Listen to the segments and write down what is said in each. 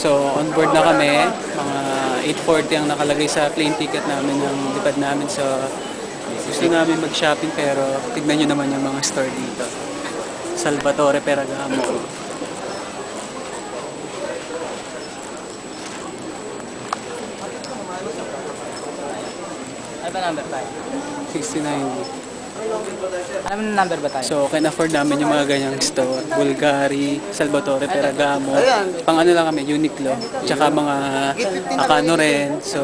So, on board na kami. Mga 8:40 ang nakalagay sa plane ticket namin ng lipad namin. So, gusto namin mag-shopping pero tignan nyo naman yung mga store dito. Salvatore Ferragamo. Ano ba number tayo? 69. Ano ba number ba tayo? So, can afford namin yung mga ganyang store. Bulgari, Salvatore Ferragamo. Pang ano lang kami, Uniqlo. Tsaka mga Akano rin. So,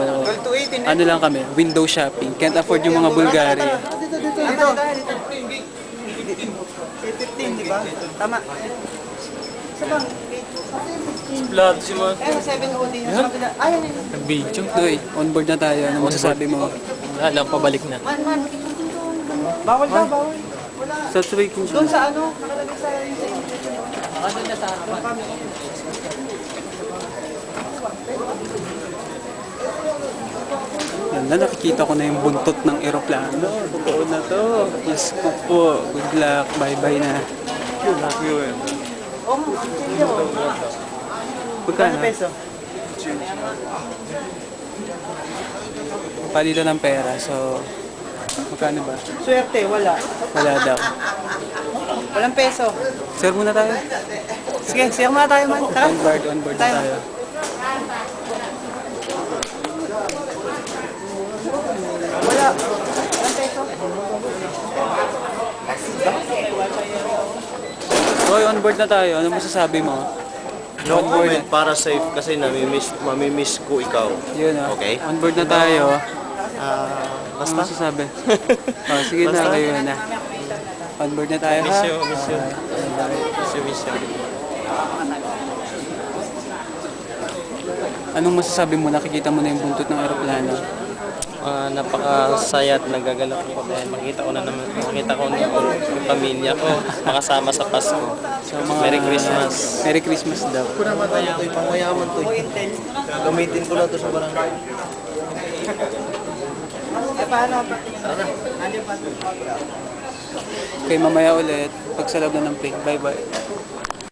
ano lang kami, window shopping. Can't afford yung mga Bulgari. Dito. 15, di ba? Tama. Sa bang? Vlog si mo. 7OD. Ayan yun. Nag-video. Doy, on board na tayo. Ano masasabi mo? Wala lang, pabalik na. Man. Bawal daw, bawal. Wala. Sa tracking Doon siya. sa ano, nakalagay sa Nakasal na sa harapan. Yan na, nakikita ko na yung buntot ng eroplano. Totoo na to. Yes po. Good luck. Bye-bye na. Oh, Pagkano? peso? Palitan ng pera. So, magkano ba? Swerte, wala. Wala daw. Walang peso. Sir muna tayo. Sige, siya muna tayo man. Tara. On board na tayo. Wala. Walang peso. Hoy, on board na tayo. Ano masasabi mo? No On board comment para safe kasi mamimiss ko ikaw. Yun ah. Okay. On board na tayo. Ano Basta. masasabi? Oh, sige na, Basta. kayo na. On board na tayo ha. Miss you. Miss you. Anong masasabi mo? Nakikita mo na yung buntot ng aeroplano. Napakasaya at nagagalak ko dahil makita ko na yung pamilya ko makasama sa Pasko. So, mga, Merry Christmas. Merry Christmas daw. Ko naman tayo ito, pangmayaman to. Gamitin ko lang to sa barangay. Eh, paano? Okay, mamaya ulit. Pag sa loob na ng plane. Bye-bye.